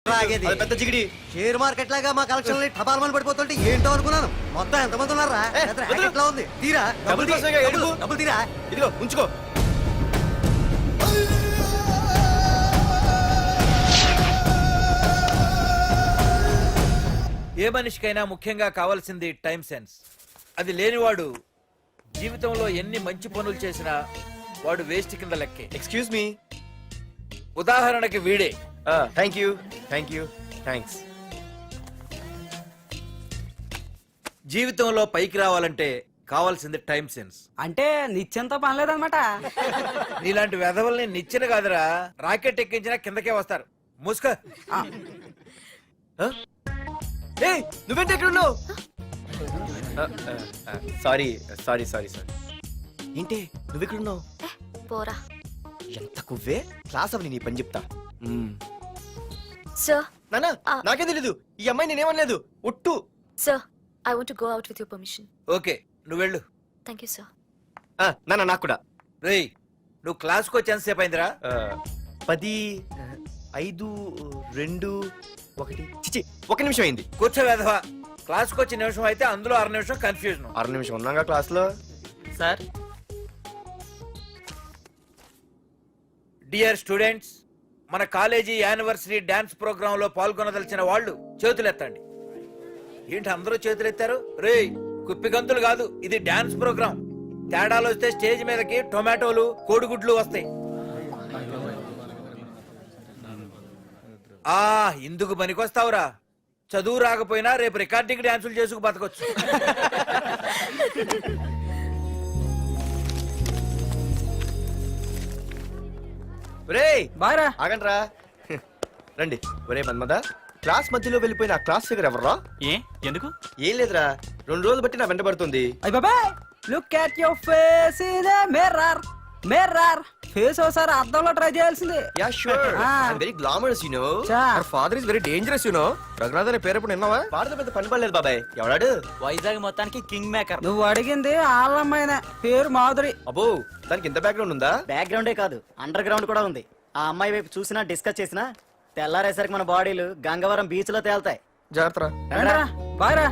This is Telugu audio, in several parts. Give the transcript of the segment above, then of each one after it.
పెద్ద జిగిడి షేర్ మార్కెట్ లాగా మా కలెక్షన్ టపాల్మని పడిపోతుంటే ఏంటో అనుకున్నాను. మొత్తం ఎంతమంది ఉన్నారా? ఎట్లా ఉంది? తీరా డబ్బులు తీరా. ఇదిగో ఉంచుకో. ఏ మనిషికైనా ముఖ్యంగా కావాల్సింది టైం సెన్స్. అది లేనివాడు జీవితంలో ఎన్ని మంచి పనులు చేసినా వాడు వేస్ట్ కింద లెక్కే. Excuse me. ఉదాహరణకి వీడే. Thank you thanks. జీవితంలో పైకి రావాలంటే కావాల్సింది టైం సెన్స్. అంటే నిత్యంతో పనిలేదన్నమాట. నీలాంటి వెధవల్ని నిచ్చెన కాదురా, రాకెట్ ఎక్కించినా కిందకే వస్తారు. ముసుక. నువ్వేంటి ఎక్కడ ఉన్నావు? సారీ ఏంటి నువ్వు ఇక్కడ ఉన్నావు? పోరా. ఎంత కువ్వే. క్లాస్ అవని నీ పని చెప్తా. సార్ నానా నాకేం తెలీదు. ఈ అమ్మాయి నేనేమనలేదు. ఒట్టు. Sir I want to go out with your permission. Okay, నువ్వు వెళ్ళు. Thank you sir. నానా నాకు కూడా. రేయ్, నువ్వు క్లాస్కి వచ్చి ఎంతసేపు అయిందిరా? 10, 5, 2, 1 చిచి 1 నిమిషం అయింది. కూర్చో వెధవా. క్లాస్కి వచ్చి నిమిషం అయితే అందులో 6 నిమిషం కన్ఫ్యూజన్. 6 నిమిషం ఉన్నాగా క్లాస్ లో. సార్, డియర్ స్టూడెంట్స్, మన కాలేజీ యానివర్సరీ డాన్స్ ప్రోగ్రామ్ లో పాల్గొనదలిచిన వాళ్ళు చేతులెత్తండి. ఏంటి అందరూ చేతులెత్తారు? రేయ్, కుప్పి గంతులు కాదు, ఇది డాన్స్ ప్రోగ్రామ్. తేడాలు వస్తే స్టేజ్ మీదకి టొమాటోలు, కోడిగుడ్లు వస్తాయి. ఇందుకు పనికొస్తావురా. చదువు రాకపోయినా రేపు రికార్డింగ్ డాన్సులు చేసుకు బతకొచ్చు. బాగా ఆగండ్రా. రండి. ఒరే మన్మద, క్లాస్ మధ్యలో వెళ్ళిపోయిన ఆ క్లాస్ ఫిగర్ ఎవర్రా? ఎందుకు? ఏం లేదురా, 2 రోజులు బట్టి నా వెంట పడుతుంది. Look at your face in a mirror. Face ఒకసారి అద్దంలో ట్రై చేయాల్సింది. Yeah sure. I am very glamorous you know. Our father is very dangerous you know. Raghunath అనే పేరు ఎప్పుడు విన్నావా? వాడితో పెద్ద పని పడలేదు బాబాయ్. ఎవడాడు? వైజాగ్ మొత్తానికి కింగ్ మేకర్. నువ్వు అడిగింది ఆళ్ళమ్మాయిన పేరు మాధురి. అబ్బో, దానికి ఇంత బ్యాక్గ్రౌండ్ ఉందా? బ్యాక్గ్రౌండే కాదు, అండర్ గ్రౌండ్ కూడా ఉంది. ఆ అమ్మాయి వైపు చూసినా డిస్కస్ చేసినా తెల్లారేసరికి మన బాడీలు గంగవరం బీచ్ లో తేల్తాయి. జాగ్రత్త. బాగా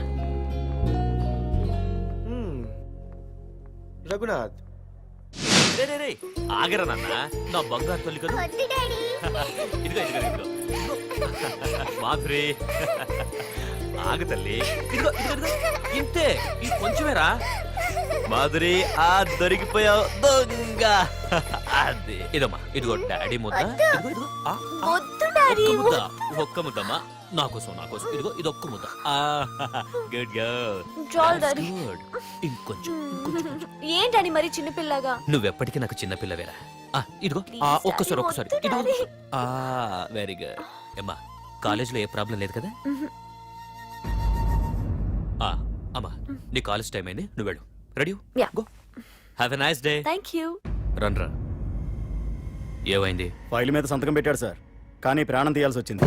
రఘునాథ్. ఆగరా నాన్న, నా బంగారు తల్లి కదా. ఇదిగో మాధురి, ఆగు తల్లి. ఇదిగో ఇంతే, ఇది కొంచెమేరా. మాధురి, దొరికిపోయావు దొంగ. అదే ఇదమ్మా, ఇదిగో డాడీ ముద్ద. ఒక్క ముద్దమ్మా, నాకోసం. ఇదిగో ఇదొక్క ముద్ద. Good girl. ఇంకొంచెం. ఏంటని మరి చిన్నపిల్లగా? నువ్వెప్పటికీ నాకు చిన్న పిల్లవేరా. ఇదిగో ఒక్కసారి ఇదిగో. Very good. అమ్మా, కాలేజీలో ఏ ప్రాబ్లం లేదు కదా? అమ్మా, నీ కాలేజ్ టైం అయింది, నువ్వు వెళ్ళు. Ready? Go. Have a nice day. Thank you. రా. ఏమైంది? ఫైల్ మీద సంతకం పెట్టాడు సార్, కానీ ప్రాణం తీయాల్సి వచ్చింది.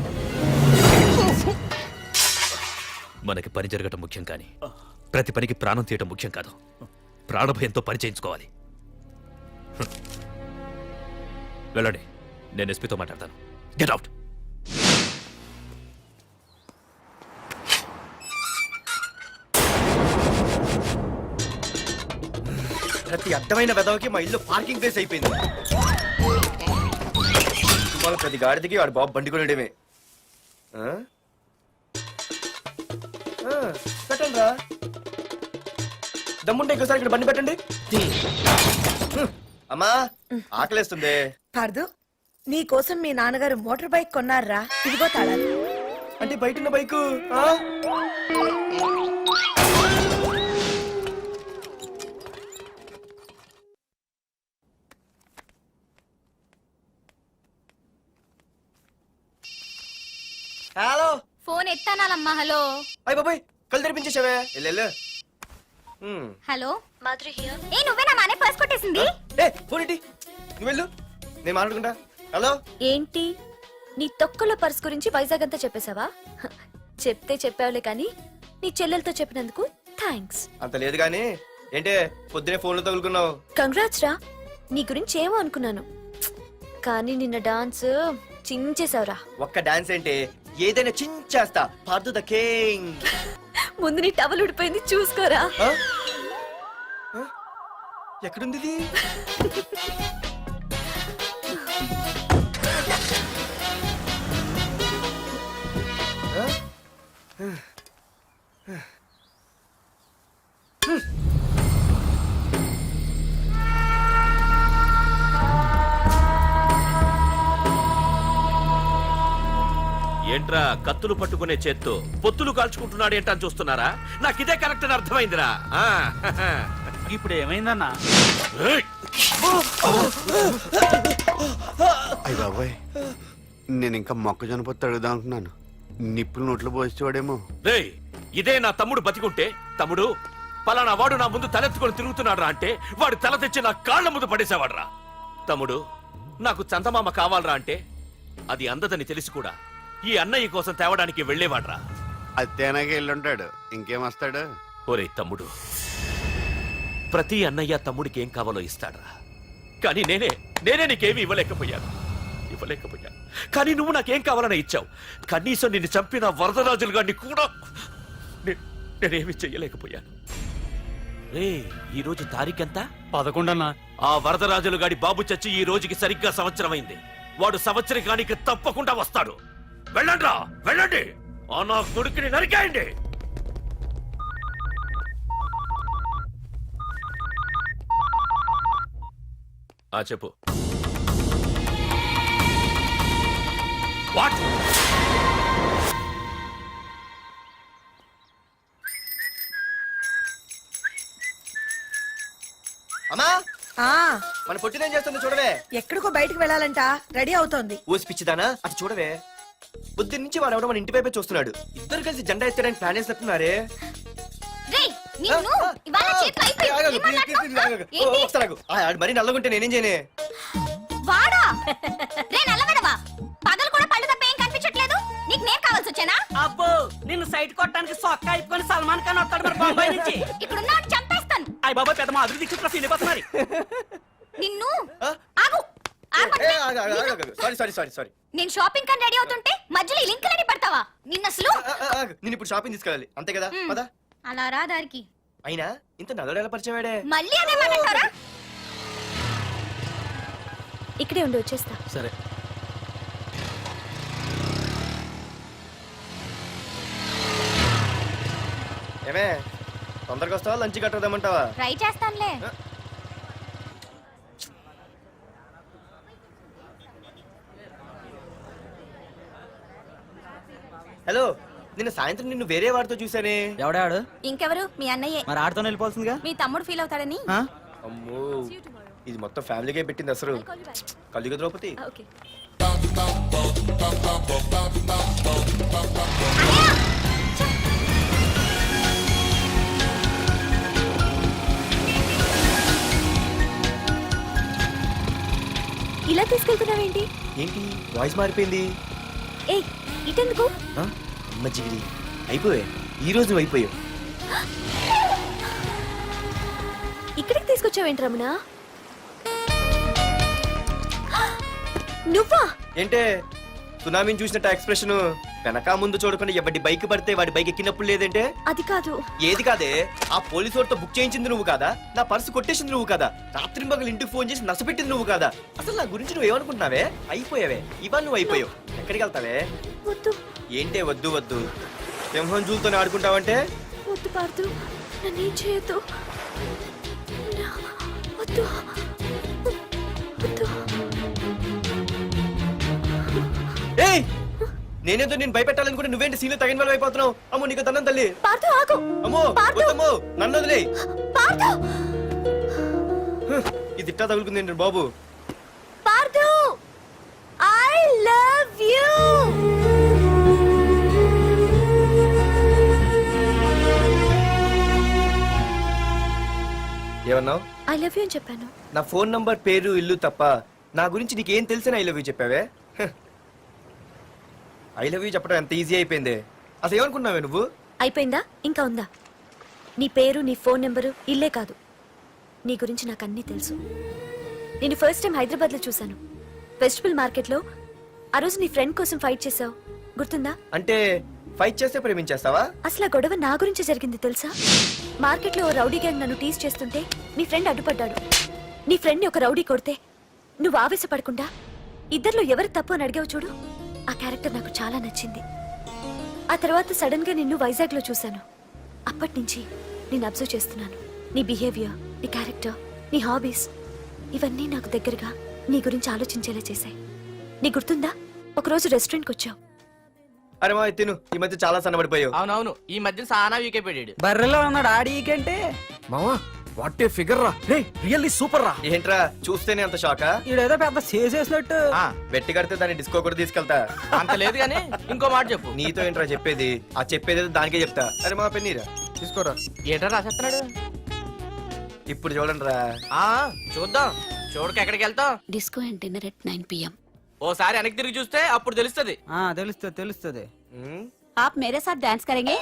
మనకి పని జరగటం ముఖ్యం, కానీ ప్రతి పనికి ప్రాణం తీయటం ముఖ్యం కాదు. ప్రాణభయంతో పని చేయించుకోవాలి. వెళ్ళండి, నేను ఎస్పీతో మాట్లాడతాను. Get out. ప్రతి అడ్డమైన వెదవకి మా ఇల్లు పార్కింగ్ ప్లేస్ అయిపోయింది. ప్రతి గాడిదికి వాడు బాబు బండి కొనడమే. పెట్టండి రా. దమ్ముంటే ఇంకోసారి ఇక్కడ బండి పెట్టండి. అమ్మా, ఆకలేస్తుంది. పార్దు, నీ కోసం మీ నాన్నగారు మోటార్ బైక్ కొన్నారా? ఇదిగో తాళాలు. అంటే బయట ఉన్న బైకు. హలో. ఫోన్ ఎత్తానాలమ్మా. హలో. అయ్య బాబాయ్, కళ్ళు తెరిపించేసావే. వెళ్ళు. Hello, Madhuri here. ఏ నువ్వేనా మానే పర్స్ కొట్టేసింది? ఫోన్ ఏంటి? నువ్వు వెళ్ళు, నేను మాట్లాడుకుంటా. హలో. ఏంటి, నీ తొక్కల పర్స్ గురించి వైజాగ్ అంతా చెప్పేశావా? చెప్తే చెప్పావులే కానీ నీ చెల్లెలతో చెప్పినందుకు థ్యాంక్స్. అంత లేదు గానీ ఏంటే పొద్దునే ఫోన్లో తగులుకున్నావు? కంగ్రాట్స్ రా. నీ గురించి ఏమో అనుకున్నాను, కానీ నిన్న డాన్స్ చించేశావురా. ఒక్క డాన్స్ ఏంటి, ఏదైనా చించేస్తా. Pardhu the king. ముందు నీ టవల్ ఉడిపోయింది చూసుకోరా. ఎక్కడుంది ఇది? ఏంట్రా కత్తులు పట్టుకునే చేత్తో పొత్తులు కాల్చుకుంటున్నాడు ఏంటని చూస్తున్నారా? నాకు ఇదే కరెక్ట్ అని అర్థమైందిరా. ఇప్పుడు ఏమైందన్నా? ఏయ్! అయ్య బాబాయ్, నేను ఇంకా మొక్కజొన్న పొత్తు అడుగుదాం అనుకున్నాను. నిప్పులు నోట్లో పోసేవాడేమో. రేయ్, ఇదే నా తమ్ముడు బతికుంటే, తమ్ముడు పలానా వాడు నా ముందు తలెత్తుకొని తిరుగుతున్నాడు రా అంటే వాడు తల తెచ్చి నా కాళ్ళ ముందు పడేసేవాడ్రా. తమ్ముడు నాకు చందమామ కావాలరా అంటే అది అందదని తెలిసి కూడా ఈ అన్నయ్య కోసం తేవడానికి వెళ్లేవాడ్రా. అది తేనాగా వెళ్ళుంటాడు, ఇంకేం వస్తాడు? ఒరే తమ్ముడు, ప్రతి అన్నయ్య తమ్ముడికి ఏం కావాలో ఇస్తాడ్రా. కానీ నేనే నీకేమీ ఇవ్వలేకపోయాను. కానీ నువ్వు నాకేం కావాలని ఇచ్చావు. కనీసం నిన్ను చంపిన వరదరాజులు గారిని కూడా నేనేమి చెయ్యలేకపోయాను. రే, ఈ రోజు తారీఖెంత? 11 అన్నా. ఆ వరదరాజులు గాడి బాబు చచ్చి ఈ రోజుకి సరిగ్గా సంవత్సరమైంది. వాడు సంవత్సరానికి తప్పకుండా వస్తాడు. వెళ్ళండ్రా, వెళ్ళండి. ఆ నా కొడుకుని నరికేయండి. చెప్పు. వాట్? అమ్మా, ఆ మన పొట్టినేం చేస్తుంది చూడవే. ఎక్కడికో బయటకు వెళ్ళాలంట, రెడీ అవుతోంది. ఊసి పిచ్చిదానా, అటు చూడవే. బుద్ధి నుంచి వాడు ఎవడో మన ఇంటి వైపే చూస్తున్నాడు. ఇద్దరు కలిసి జెండా ఎత్తడానికి ప్లాన్ చేస్తున్నారే. మరి నల్లగుంటే నేనేం చేయనే? వాడా రే నల్లవడవా, పగలు కూడా పళ్ళు తప్ప ఏం కనిపించట్లేదు. నీకు నేను కావాల్సి వచ్చానా? అబ్బో, నిన్ను సైట్ కొట్టడానికి సొక్క అయిపోయి సల్మాన్ ఖాన్ వస్తాడు మరి బొంబాయి నుంచి. ఇక్కడ ఉన్నాడు చంపేస్తాను. అయ్య బాబా, పెద్ద మా అభివృద్ధి చుట్టూ సీలిపోతున్నారు. నిన్ను ఆగు. సారీ. నేను షాపింగ్ కని రెడీ అవుతుంటే మధ్యలో ఈ లింక్ రెడీ పడతావా? నిన్న అసలు నేను ఇప్పుడు షాపింగ్ తీసుకెళ్ళాలి, అంతే కదా? పదా. అలా రా దారికి. అయినా ఇంత నల్లడు ఎలా పరిచయం వాడే? మళ్ళీ అదే మాట్లాడతారా? ఇక్కడే ఉండి వచ్చేస్తా. సరే. ఏమే, తొందరగా వస్తావా? లంచ్ కట్టదామంటావా? ట్రై చేస్తానులే. హలో, నిన్న సాయంత్రం నిన్ను వేరే వాడితో చూసానే. ఎవడాడు? ఇంకెవరు? మీ అన్నయ్యే. మరి ఆడుతో వెళ్ళిపోతుందిగా. మీ తమ్ముడు ఫీల్ అవుతాడని. అమ్మో, ఇది మొత్తం ఫ్యామిలీకే పెట్టింది అసలు. కలియుగ ద్రౌపది. ఓకే. ఇలా తీసుకెళ్తున్నావేంటి? ఏంటి వాయిస్ మారిపోయింది? ఏ ఇటెందుకు? అమ్మ జిగిరి, అయిపోయా. ఈ రోజు నువ్వు అయిపోయావు. ఇక్కడికి తీసుకొచ్చావేంటి రమణ? నువ్వా? ఏంటే సునామీని చూసినట్టు ఎక్స్ప్రెషన్? వెనక ముందు చూడకుండా ఎవడి బైక్ పడితే వాడి బైక్ ఎక్కినప్పుడు లేదంటే? అది కాదు. ఏది కాదే? ఆ పోలీసు వాడితో బుక్ చేయించింది నువ్వు కాదా? నా పర్సు కొట్టేసింది నువ్వు కాదా? రాత్రి మగలు ఇంటికి ఫోన్ చేసి నసపెట్టింది నువ్వు కాదా? అసలు నా గురించి నువ్వు ఏమనుకుంటున్నావే? అయిపోయావే, ఇవాళ నువ్వు అయిపోయావు. ఎక్కడికి వెళ్తావే? వద్దు. ఏంటే వద్దు? సింహం జూలతో ఆడుకుంటావంటే? వద్దు పార్దు, నన్నేం చేయొద్దు. వద్దు వద్దు. ఏయ్, నేనేదో నేను భయపెట్టాలనుకుంటే నువ్వేంటి సీన్లో తగిన వాళ్ళు అయిపోతున్నావు? అమ్మో, నీకు దండం తల్లి. పార్దు ఆగు. అమ్మో వద్దమ్మో, నన్ను వదిలే. పార్దు, ఇది ఇట్టా తగులుకుంది ఏంటి బాబు? పార్దు, ఐ లవ్ యూ. ఏమన్నావు? ఐ లవ్ యూ అని చెప్పాను. నా ఫోన్ నంబర్, పేరు, ఇల్లు తప్ప నా గురించి నీకేం తెలిసిన ఐ లవ్ యూ చెప్పావే? ఐ లవ్ యూ చెప్పడం ఎంత ఈజీ అయిపోయింది. అసలు ఏమనుకున్నావే నువ్వు? అయిపోయిందా? ఇంకా ఉందా? నీ పేరు, నీ ఫోన్ నెంబరు, ఇల్లే కాదు, నీ గురించి నాకు అన్నీ తెలుసు. నేను ఫస్ట్ టైం హైదరాబాద్ లో చూశాను, వెజిటబుల్ మార్కెట్ లో. ఆ రోజు నీ ఫ్రెండ్ కోసం ఫైట్ చేసావు, గుర్తుందా? అంటే ఫైట్ చేస్తే ప్రేమించేస్తావా? అసలు ఆ గొడవ నా గురించి జరిగింది తెలుసా? మార్కెట్లో ఓ రౌడీ గ్యాంగ్ నన్ను టీజ్ చేస్తుంటే నీ ఫ్రెండ్ అడ్డుపడ్డాడు. నీ ఫ్రెండ్ ని ఒక రౌడీ కొడితే నువ్వు ఆవేశపడకుండా ఇద్దరిలో ఎవరు తప్పు అని అడిగావు చూడు. ఆ క్యారెక్టర్ నాకు చాలా నచ్చింది. ఆ తర్వాత సడన్ గా నిన్ను వైజాగ్ లో చూశాను. అప్పటి నుంచి నేను అబ్జర్వ్ చేస్తున్నాను. నీ బిహేవియర్, నీ క్యారెక్టర్, నీ హాబీస్ ఇవన్నీ నాకు దగ్గరగా నీ గురించి ఆలోచించేలా చేశాయి. నీ గుర్తుందా? ఒకరోజు రెస్టారెంట్కి వచ్చావు. అరే మా తిను, ఈ మధ్య చాలా సన్నబడిపోయావు. అవునవును, ఈ మధ్య సానా వీకే పెట్టాడు. బర్రెలో ఉన్నాడు ఆడీకంటే. మావా వాట్ ఏ ఫిగర్ రా, రే రియల్లీ సూపర్ రా. ఏంట్రా చూస్తేనే అంత షాకా? ఈడేదో పెద్ద చేసేసినట్టు. బెట్టి కడితే దాన్ని డిస్కో కూడా తీసుకెళ్తా. అంత లేదు గానీ ఇంకో మాట చెప్పు. నీతో ఏంట్రా చెప్పేది? ఆ చెప్పేది దానికే చెప్తా. అరే మా పెన్నీరా తీసుకోరా. ఏంటో రాసేస్తున్నాడు. ఇప్పుడు చూడండి రా. చూద్దాం. చూడక ఎక్కడికి వెళ్తాం? Disco and dinner at 9 PM. ఓసారి వెనక్కి తిరిగి చూస్తే అప్పుడు తెలుస్తుంది. తెలుస్తుంది. आप मेरे साथ डांस करेंगे?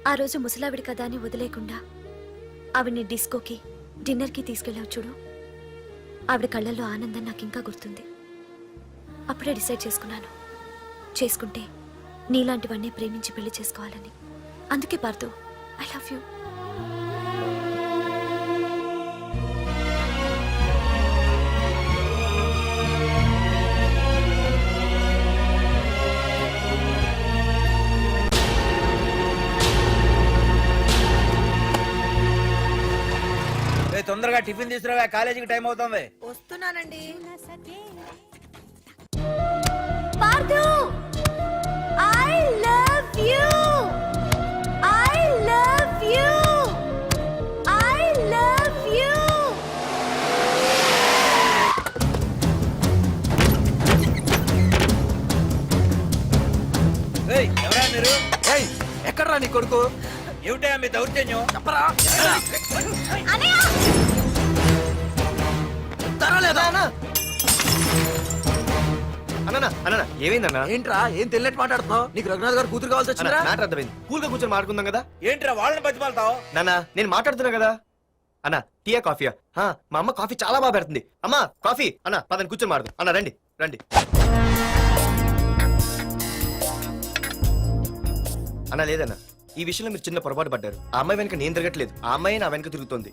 ఆ రోజు ముసలావిడి కదా అని వదిలేకుండా ఆవిడ్ని డిస్కోకి డిన్నర్కి తీసుకెళ్ళావు చూడు. ఆవిడ కళ్ళల్లో ఆనందం నాకు ఇంకా గుర్తుంది. అప్పుడే డిసైడ్ చేసుకుంటే నీలాంటివన్నీ ప్రేమించి పెళ్లి చేసుకోవాలని. అందుకే పార్థు, ఐ లవ్ యూ. తొందరగా టిఫిన్ తీసుకురా, కాలేజీకి టైం అవుతుంది. వస్తున్నానండి. Partha, I love you. I love you. I love you. ఎవరా మీరు? ఎక్కడరా నీ కొడుకు? ఏమిటా మీ దౌర్జన్యం? చెప్పరా. అన్న ఏమైందన్నా? ఏంట్రా ఏం తెలియట్ మాట్లాడుతున్నావు? నీకు రఘునాథ్ గారు కూతురు కావాల్సి వచ్చిందా? మ్యాటర్ అర్థమైంది. కూల్ గా కూర్చొని మాట్లాడుకుందాం కదా. ఏంట్రా వాళ్ళని బతిమాలతావు? నాన్న నేను మాట్లాడుతున్నా కదా. అన్న టీయా కాఫీయా? మా అమ్మ కాఫీ చాలా బాగా పెడుతుంది. అమ్మా కాఫీ. అన్న పదని కూర్చొని మాడదు. అన్న రండి రండి. అన్న లేదన్న, ఈ విషయంలో మీరు చిన్న పొరపాటు పడ్డారు. ఆ అమ్మాయి వెనక నేను తిరగట్లేదు, ఆ అమ్మాయి నా వెనక తిరుగుతోంది.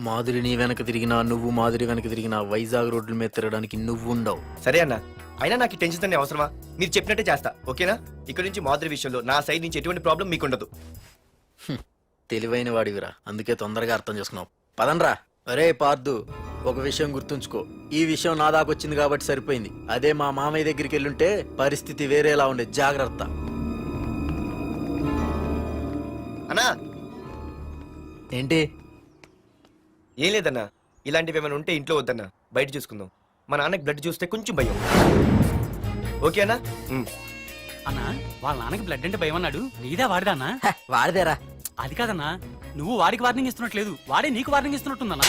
మాధురి నీ వెనక తిరిగినా, నువ్వు మాధురి వెనక తిరిగినా వైజాగ్ రోడ్ల మీద తిరగడానికి నువ్వు ఉండవు. సరే అన్న, అయినా నాకు టెన్షన్ అనే అవసరమా? మీరు చెప్పినట్టే చేస్తా, ఓకేనా? ఇక్కడ నుంచి మాధురి విషయంలో నా సైడ్ నుంచి ఎటువంటి ప్రాబ్లం మీకు ఉండదు. తెలివైన వాడివిరా, అందుకే తొందరగా అర్థం చేసుకున్నావు. పదండ్రా. అరే పార్దు, ఒక విషయం గుర్తుంచుకో. ఈ విషయం నా దాకొచ్చింది కాబట్టి సరిపోయింది. అదే మా మామయ్య దగ్గరికి వెళ్ళుంటే పరిస్థితి వేరేలా ఉండే. జాగ్రత్త. అన్నా ఏంటి? ఏం లేదన్నా, ఇలాంటివి ఏమైనా ఉంటే ఇంట్లో వద్దన్నా, బయట చూసుకుందాం. మా నాన్నకి బ్లడ్ చూస్తే కొంచెం భయం. ఓకేనా? అన్నా వాళ్ళ నాన్నకి బ్లడ్ అంటే భయం అన్నాడు. నీదా వాడిదా అన్నా? వాడిదేరా. అది కాదన్నా, నువ్వు వాడికి వార్నింగ్ ఇస్తున్నట్లేదు, వాడే నీకు వార్నింగ్ ఇస్తున్నట్టుందన్నా.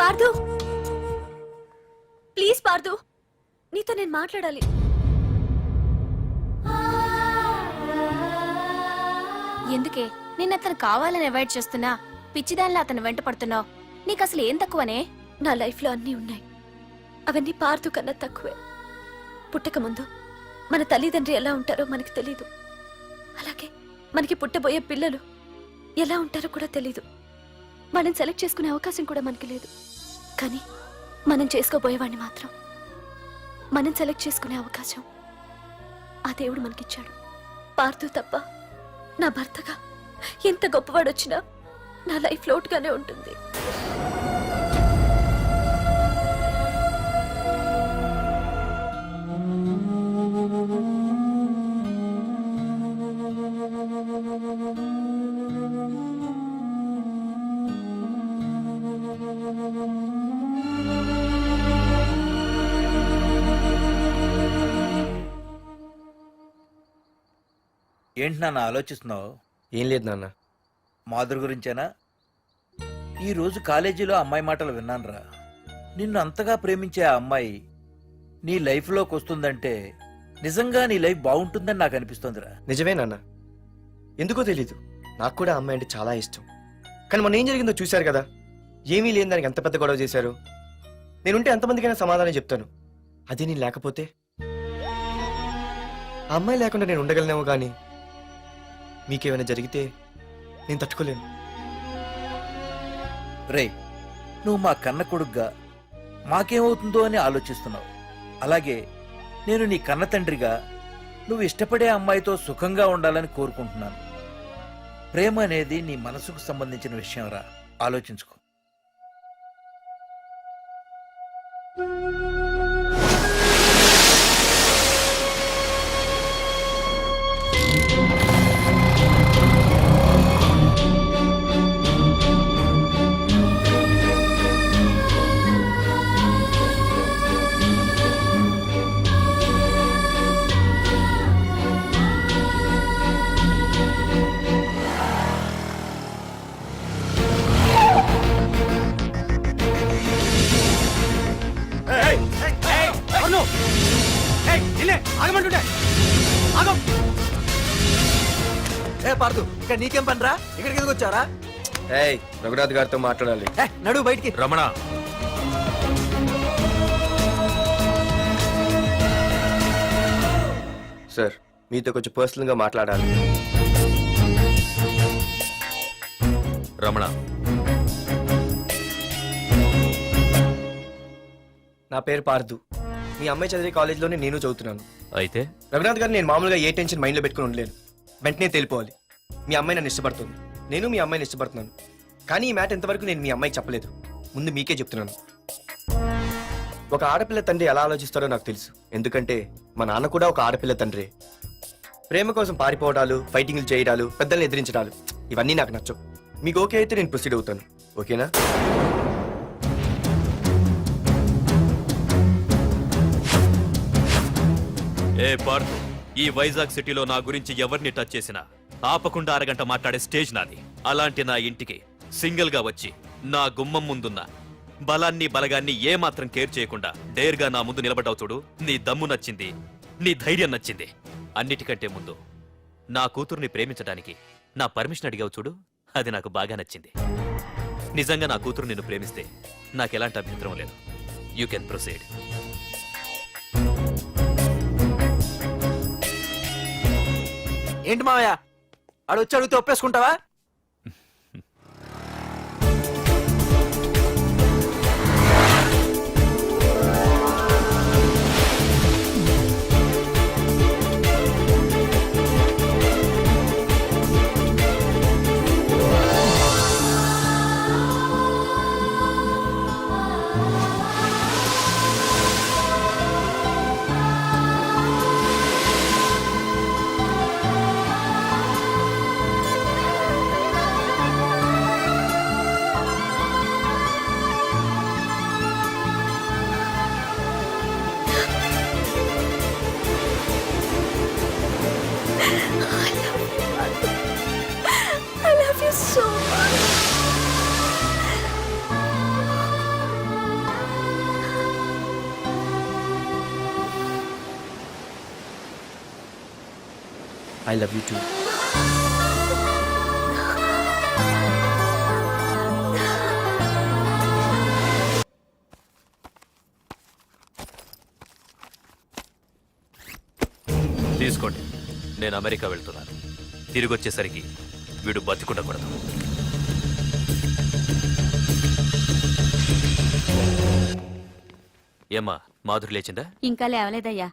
పార్థు, ప్లీజ్ పార్థు, నీతో నేను మాట్లాడాలి. ఎందుకే నిన్న అతను కావాలని అవాయిడ్ చేస్తున్నా పిచ్చిదానిలో అతను వెంట పడుతున్నావు? నీకు అసలు ఏం తక్కువనే? నా లైఫ్ లో అన్నీ ఉన్నాయి, అవన్నీ పార్థు కన్నా తక్కువే. పుట్టక ముందు మన తల్లిదండ్రి ఎలా ఉంటారో మనకి తెలీదు. అలాగే మనకి పుట్టబోయే పిల్లలు ఎలా ఉంటారో కూడా తెలీదు. మనం సెలెక్ట్ చేసుకునే అవకాశం కూడా మనకి లేదు. కానీ మనం చేసుకోబోయేవాడిని మాత్రం మనం సెలెక్ట్ చేసుకునే అవకాశం ఆ దేవుడు మనకిచ్చాడు. పార్థు తప్ప నా భర్తగా ఎంత గొప్పవాడు వచ్చినా నా లైఫ్ లోటుగానే ఉంటుంది. ఏంటి నాన్న ఆలోచిస్తున్నావు? ఏం లేదు నాన్న. మాధురి గురించేనా? ఈ రోజు కాలేజీలో అమ్మాయి మాటలు విన్నానురా. నిన్ను అంతగా ప్రేమించే ఆ అమ్మాయి నీ లైఫ్లోకి వస్తుందంటే నిజంగా నీ లైఫ్ బాగుంటుందని నాకు అనిపిస్తోందిరా. నిజమే నాన్న. ఎందుకో తెలీదు, నాకు కూడా అమ్మాయి అంటే చాలా ఇష్టం. కానీ మొన్న ఏం జరిగిందో చూశారు కదా. ఏమీ లేని దానికి ఎంత పెద్ద గొడవ చేశారు. నేనుంటే ఎంతమందికైనా సమాధానం చెప్తాను. అదే నేను లేకపోతే ఆ అమ్మాయి లేకుండా నేను ఉండగలనేమో. కానీ మీకేమైనా జరిగితే నేను తట్టుకోలేను. రే, నువ్వు మా కన్న కొడుగ్గా మాకేమవుతుందో అని ఆలోచిస్తున్నావు. అలాగే నేను నీ కన్న తండ్రిగా నువ్వు ఇష్టపడే అమ్మాయితో సుఖంగా ఉండాలని కోరుకుంటున్నాను. ప్రేమ అనేది నీ మనసుకు సంబంధించిన విషయం రా, ఆలోచించుకో. ఏ పార్దు, ఇక్కడ నీకేం పనిరా? ఇక్కడికి ఎందుకు వచ్చారా? ఏయ్, రఘునాథ్ గారితో మాట్లాడాలి. నడు బయటికి. రమణ, సార్, మీతో కొంచెం పర్సనల్ గా మాట్లాడాలి. రమణ, నా పేరు పార్థు. మీ అమ్మాయి చదివే కాలేజీలోనే నేను చదువుతున్నాను. అయితే రఘునాథ్ గారు, నేను మామూలుగా ఏ టెన్షన్ మైండ్లో పెట్టుకుని ఉండలేను. వెంటనే తెలిపోవాలి. మీ అమ్మాయి నన్ను ఇష్టపడుతుంది, నేను మీ అమ్మాయిని ఇష్టపడుతున్నాను. కానీ ఈ మ్యాటర్ ఎంతవరకు నేను మీ అమ్మాయికి చెప్పలేదు. ముందు మీకే చెప్తున్నాను. ఒక ఆడపిల్ల తండ్రి ఎలా ఆలోచిస్తారో నాకు తెలుసు. ఎందుకంటే మా నాన్న కూడా ఒక ఆడపిల్ల తండ్రి. ప్రేమ కోసం పారిపోవడాలు, ఫైటింగ్లు చేయడాలు, పెద్దల్ని ఎదిరించడాలు, ఇవన్నీ నాకు నచ్చవు. మీకు ఓకే అయితే నేను ప్రొసీడ్ అవుతాను. ఓకేనా? ఏ పార్థు, ఈ వైజాగ్ సిటీలో నా గురించి ఎవరిని టచ్ చేసినా ఆపకుండా అరగంట మాట్లాడే స్టేజ్ నాది. అలాంటి నా ఇంటికి సింగిల్ గా వచ్చి నా గుమ్మం ముందున్న బలాన్ని బలగాన్ని ఏమాత్రం కేర్ చేయకుండా డేర్గా నా ముందు నిలబడ్డావు చూడు. నీ దమ్ము నచ్చింది, నీ ధైర్యం నచ్చింది. అన్నిటికంటే ముందు నా కూతుర్ని ప్రేమించడానికి నా పర్మిషన్ అడిగావు చూడు, అది నాకు బాగా నచ్చింది. నిజంగా నా కూతురు నిన్ను ప్రేమిస్తే నాకెలాంటి అభ్యంతరం లేదు. You can proceed. ఏంటి మావయ్య, ఆడు వచ్చి అడిగితే ఒప్పేసుకుంటావా? I love you so much. I love you too. తీసుకోండి. నేను అమెరికా వెళ్తున్నాను. తిరిగి వచ్చేసరికి వీడు బతికుండకూడదు. ఏమ్మా, మాధురి లేచిందా? ఇంకా లేవలేదయ్యా.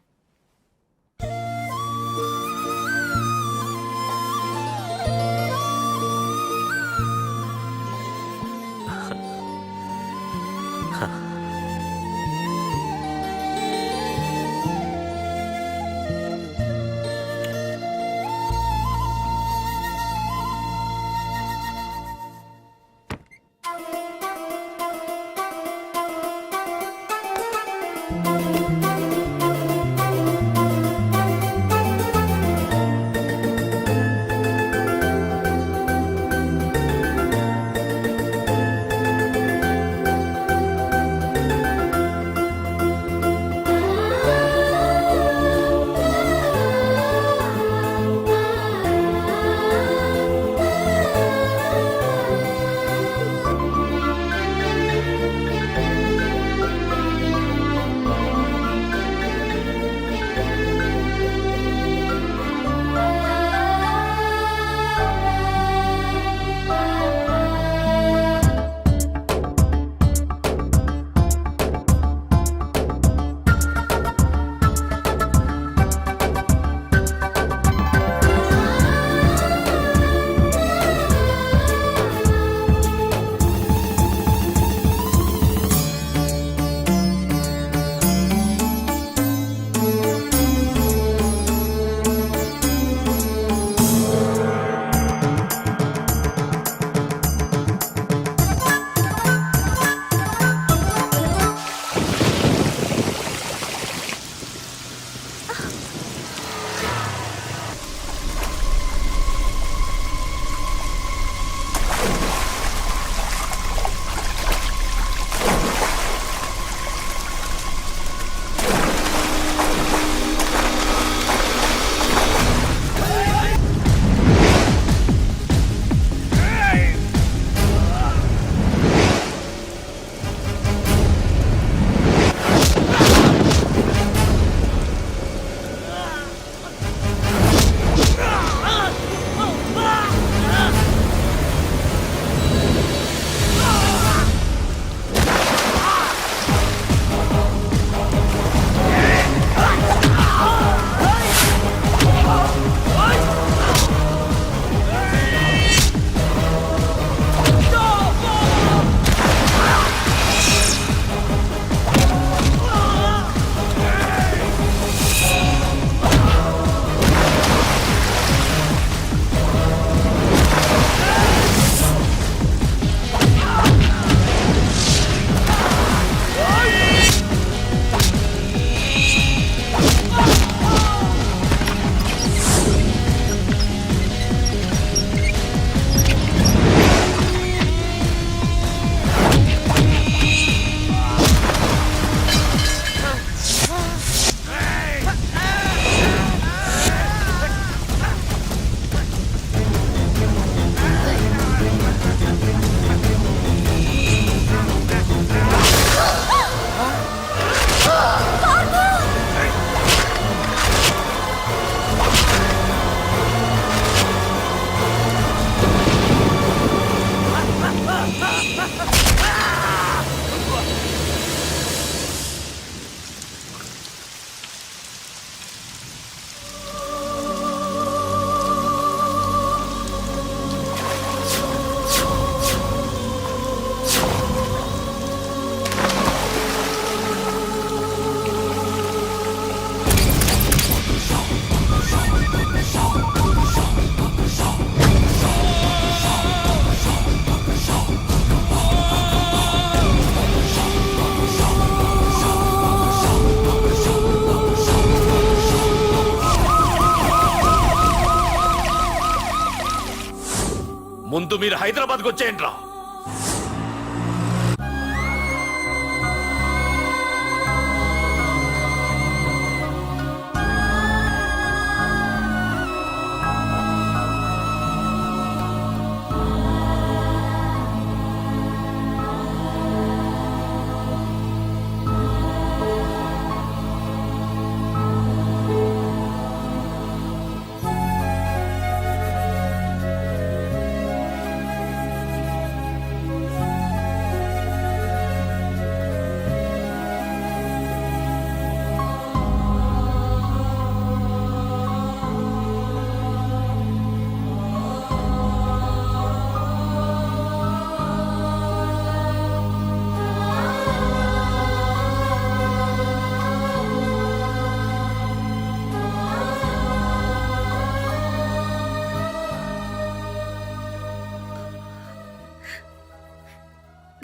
ముందు మీరు హైదరాబాద్కు వచ్చేయండి రా.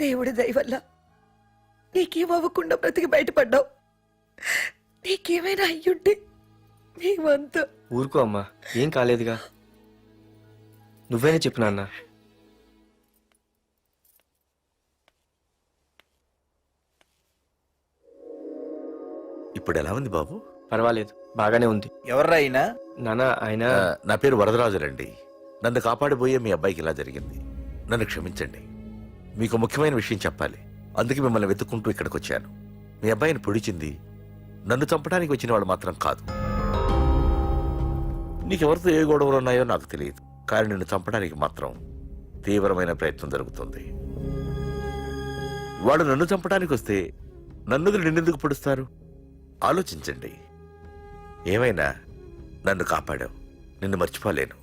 దేవుడి దయ వల్ల నీకేం అవ్వకుండా బ్రతికి బయటపడ్డావు. నీకేమైనా అయ్యుంటే మేమంతా. ఊరుకో అమ్మా, ఏం కాలేదుగా. నువ్వేనే చెప్పు నాన్న. ఇప్పుడు ఎలా ఉంది బాబు? పర్వాలేదు, బాగానే ఉంది. ఎవర్రా అయినా? నాన్న ఆయన నా పేరు వరదరాజులండి. నన్ను కాపాడిపోయే మీ అబ్బాయికి ఇలా జరిగింది. నన్ను క్షమించండి. మీకు ముఖ్యమైన విషయం చెప్పాలి. అందుకే మిమ్మల్ని వెతుక్కుంటూ ఇక్కడికి వచ్చాను. మీ అబ్బాయిని పొడిచింది నన్ను చంపడానికి వచ్చిన వాడు మాత్రం కాదు. నీకెవరితో ఏ గొడవలు ఉన్నాయో నాకు తెలియదు, కానీ నిన్ను చంపడానికి మాత్రం తీవ్రమైన ప్రయత్నం జరుగుతుంది. వాడు నన్ను చంపడానికి వస్తే నన్ను నిన్నెందుకు పొడుస్తారు? ఆలోచించండి. ఏమైనా నన్ను కాపాడావు, నిన్ను మర్చిపోలేను.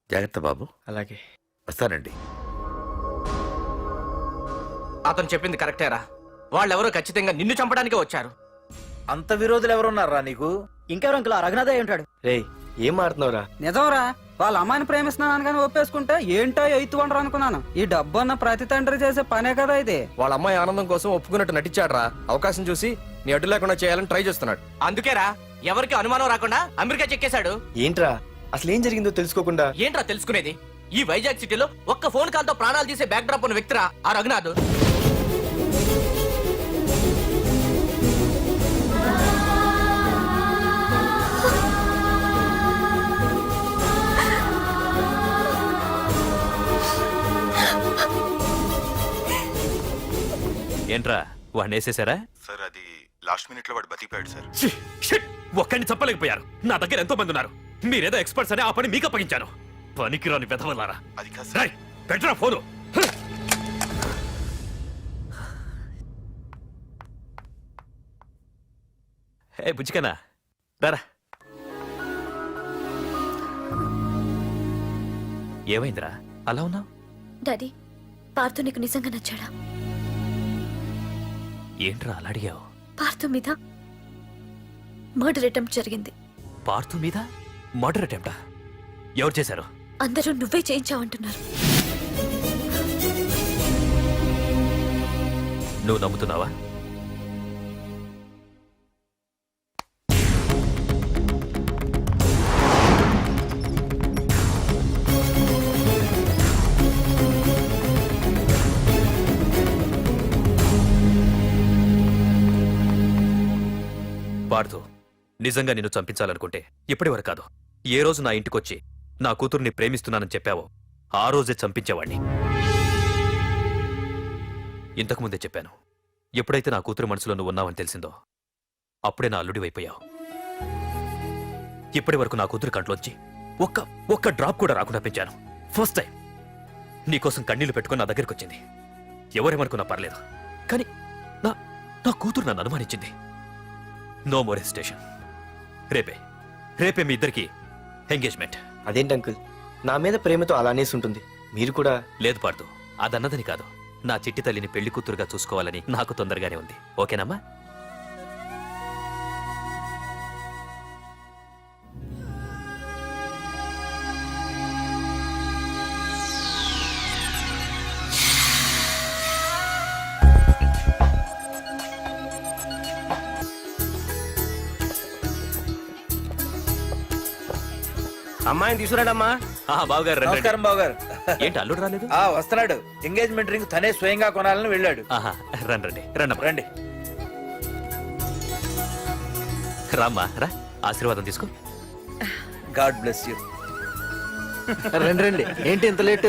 జాగ్రత్త బాబు. అలాగే వస్తానండి. అతను చెప్పింది కరెక్టేరా. వాళ్ళెవరో ఖచ్చితంగా నిన్ను చంపడానికే వచ్చారు. అంత విరోధులు ఎవరున్నారా నీకు? ఇంకెవరు అంకుల్, ఆ రఘునాథే ఉంటాడు. రేయ్, ఏం మాడుతున్నావురా? నిజంరా, వాళ్ళ అమ్మాయిని ప్రేమిస్తున్నాను కానీ ఒప్పేసుకుంటే ఏంటో ఎయిత్ వండరు అనుకున్నాను. ఈ డబ్బు అన్న ప్రతి తండ్రి చేసే పనే కదా ఇది. వాళ్ళ అమ్మాయి ఆనందం కోసం ఒప్పుకున్నట్టు నటించాడురా. అవకాశం చూసి నీ అడ్డు లేకుండా చేయాలని ట్రై చేస్తున్నాడు. అందుకేరా ఎవరికి అనుమానం రాకుండా అమెరికా చెక్కేశాడు. ఏంట్రా అసలు ఏం జరిగిందో తెలుసుకోకుండా? ఏంట్రా తెలుసుకునేది? ఈ వైజాగ్ సిటీలో ఒక్క ఫోన్ కాల్ తో ప్రాణాలు తీసే బ్యాక్ డ్రాప్ ఉన్న వ్యక్తిరా ఆ రఘునాథ్. ఏంట్రా వాడిని వేసేసారా? సార్ అది లాస్ట్ మినిట్ లో వాడు బతికిపోయాడు సార్. ఒక్కడిని చంపలేకపోయారు. నా దగ్గర ఎంతో మంది ఉన్నారు. మీరేదో ఎక్స్పర్ట్స్ అని ఆ పని మీకు అప్పగించాను. పనికిరాని వెధవలారా. అది కాదు సార్. పెట్టరా ఫోను. ఏ బుజ్జికనా రారా. ఏమైందిరా అలా ఉన్నావు? డాడీ, పార్థు నీకు నిజంగా నచ్చాడా? ఏంట్రా అలా అడిగావు? పార్థు మీద మర్డర్ అటెంప్ట్ జరిగింది. పార్థు మీద మర్డర్ అటెంప్టా? ఎవరు చేశారు? అందరూ నువ్వే చేయించావంటున్నారు. నువ్వు నమ్ముతున్నావా? పార్థు, నిజంగా నిన్ను చంపించాలనుకుంటే ఇప్పటివరకు కాదు, ఏ రోజు నా ఇంటికొచ్చి నా కూతుర్ని ప్రేమిస్తున్నానని చెప్పావో ఆ రోజే చంపించేవాణ్ణి. ఇంతకుముందే చెప్పాను, ఎప్పుడైతే నా కూతురు మనసులో నువ్వు ఉన్నావని తెలిసిందో అప్పుడే నా అల్లుడి వైపోయావు. ఇప్పటి వరకు నా కూతురు కంట్లోంచి ఒక్క డ్రాప్ కూడా రాకుండా పెంచాను. ఫస్ట్ టైం నీకోసం కన్నీళ్లు పెట్టుకుని నా దగ్గరికి వచ్చింది. ఎవరేమనుకున్నా పర్లేదు, కానీ నా కూతురు నన్ను అనుమానించింది. No more hesitation. రేపే మీ ఇద్దరికి ఎంగేజ్మెంట్. అదేంటి అంకుల్, నా మీద ప్రేమతో అలానేసి ఉంటుంది. మీరు కూడా? లేదు పార్థు, అదన్నదని కాదు. నా చిట్టి తల్లిని పెళ్లి కూతురుగా చూసుకోవాలని నాకు తొందరగానే ఉంది. ఓకేనమ్మా? అమ్మాయిని తీసుకురాడమ్మా. బావగారు రండి. నమస్కారం బావగారు. ఏంటి అల్లుడు రాలేదు? వస్తున్నాడు. ఎంగేజ్మెంట్ రింగ్ తనే స్వయంగా కొనాలని వెళ్ళాడు. రండి రండమ్మా. రండి. రామ్మా రా, ఆశీర్వాదం తీసుకో. God bless you. రండి రండి. ఏంటి ఇంత లేట్?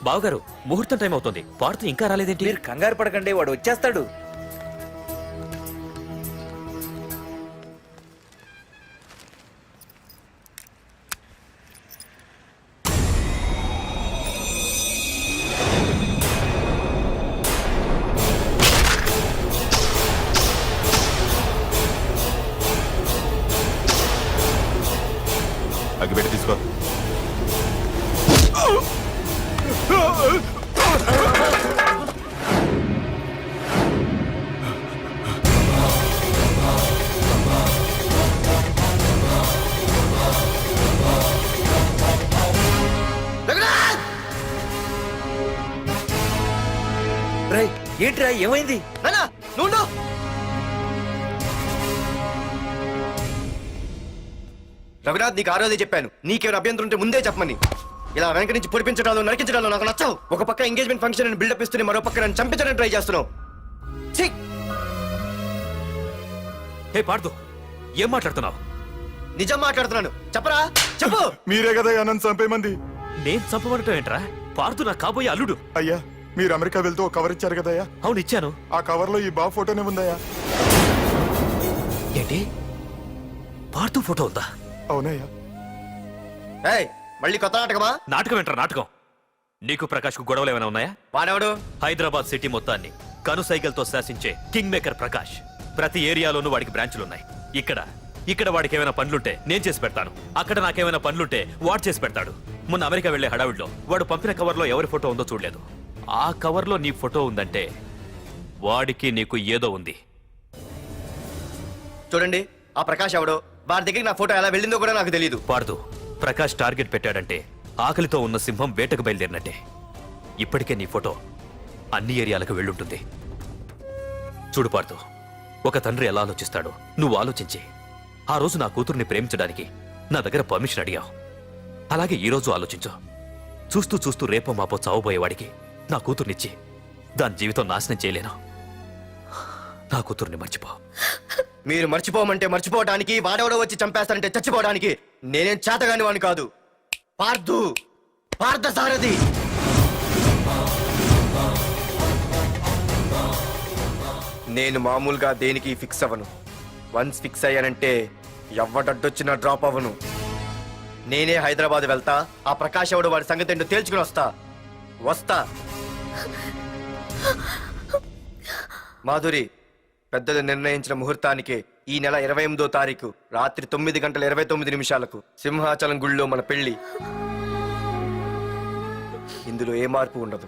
బావగారు, ముహూర్తం టైం అవుతుంది. పార్థు ఇంకా రాలేదేంటి? మీరు కంగారు పడకండి, వాడు వచ్చేస్తాడు. అగ్గిపెట్టి తీసుకో. రేయ్ ఏంట్రా ఏమైంది? నానా నువ్వు రఘునాథ్, నీకు ఆ రోజే చెప్పాను, నీకేమైనా అభ్యంతరం ఉంటే ముందే చెప్పమని. ఇలా వెనక నుంచి పొడిపించడాలు నరికించడాలు నాకు నచ్చవు. ఒక పక్క ఎంగేజ్మెంట్ ఫంక్షన్ అని బిల్డప్ ఇస్తూనే మరో పక్క నన్ను చంపించడానికి ట్రై చేస్తున్నావు. ఛీ! హే పార్దు, ఏం మాట్లాడుతున్నావు? నిజం మాట్లాడుతున్నాను, చెప్పరా చెప్పు. మీరే కదా నన్ను చంపేమంది. నేను చంపబడటం ఏంట్రా? పార్దు నా కాబోయే అల్లుడు. అయ్యా మీరు అమెరికా వెళ్తూ ఒక కవర్ ఇచ్చారు కదయ్యా, అవును ఇచ్చాను. ఆ కవర్ లో ఈ బాబు ఫోటోనే ఉందయ్యా. ఏంటి, పార్దు ఫోటో ఉందా? అవునయ్యా. ఏయ్, మళ్ళీ కొత్త నాటకమా? నాటకం ఏంట్రా నాటకం? నీకు ప్రకాష్ కు గొడవలు ఏమైనా ఉన్నాయా? వాడెవడు? హైదరాబాద్ సిటీ మొత్తాన్ని కను సైకిల్తో శాసించే కింగ్ మేకర్ ప్రకాష్. ప్రతి ఏరియాలోనూ వాడికి బ్రాంచులున్నాయి. ఇక్కడ వాడికి ఏమైనా పనులుంటే నేను చేసి పెడతాను, అక్కడ నాకేమైనా పనులుంటే వాడు చేసి పెడతాడు. మొన్న అమెరికా వెళ్లే హడావిడిలో వాడు పంపిన కవర్లో ఎవరి ఫోటో ఉందో చూడలేదు. ఆ కవర్లో నీ ఫోటో ఉందంటే వాడికి నీకు ఏదో ఉంది. చూడండి, ఆ ప్రకాష్ ఎవడో, వాడి దగ్గరికి నా ఫోటో ఎలా వెళ్ళిందో కూడా నాకు తెలియదు. పార్దు, ప్రకాష్ టార్గెట్ పెట్టాడంటే ఆకలితో ఉన్న సింహం వేటకు బయలుదేరినట్టే. ఇప్పటికే నీ ఫోటో అన్ని ఏరియాలకు వెళ్ళుంటుంది. చూడు పార్దు, ఒక తండ్రి ఎలా ఆలోచిస్తాడో నువ్వు ఆలోచించి ఆ రోజు నా కూతుర్ని ప్రేమించడానికి నా దగ్గర పర్మిషన్ అడిగావు. అలాగే ఈ రోజు ఆలోచించు. చూస్తూ చూస్తూ రేపో మాపో చావబోయేవాడికి నా కూతుర్నిచ్చి దాని జీవితం నాశనం చేయలేను. నా కూతుర్ని మర్చిపో. మీరు మర్చిపోమంటే మర్చిపోవడానికి, వాడెవడో వచ్చి చంపేస్తానంటే చచ్చిపోవడానికి నేనేం చేతగాని వాడిని కాదు. పార్థసారథి. నేను మామూలుగా దేనికి ఫిక్స్ అవ్వను. వన్స్ ఫిక్స్ అయ్యానంటే ఎవ్వడడ్డొచ్చినా డ్రాప్ అవ్వను. నేనే హైదరాబాద్ వెళ్తా, ఆ ప్రకాష్ ఎవడు వాడి సంగతి ఏంటో తేల్చుకుని వస్తా. మాధురి, పెద్దలు నిర్ణయించిన ముహూర్తానికి ఈ నెల 28వ తారీఖు రాత్రి 9:29 సింహాచలం గుళ్ళో మన పెళ్లి. ఇందులో ఏ మార్పు ఉండదు.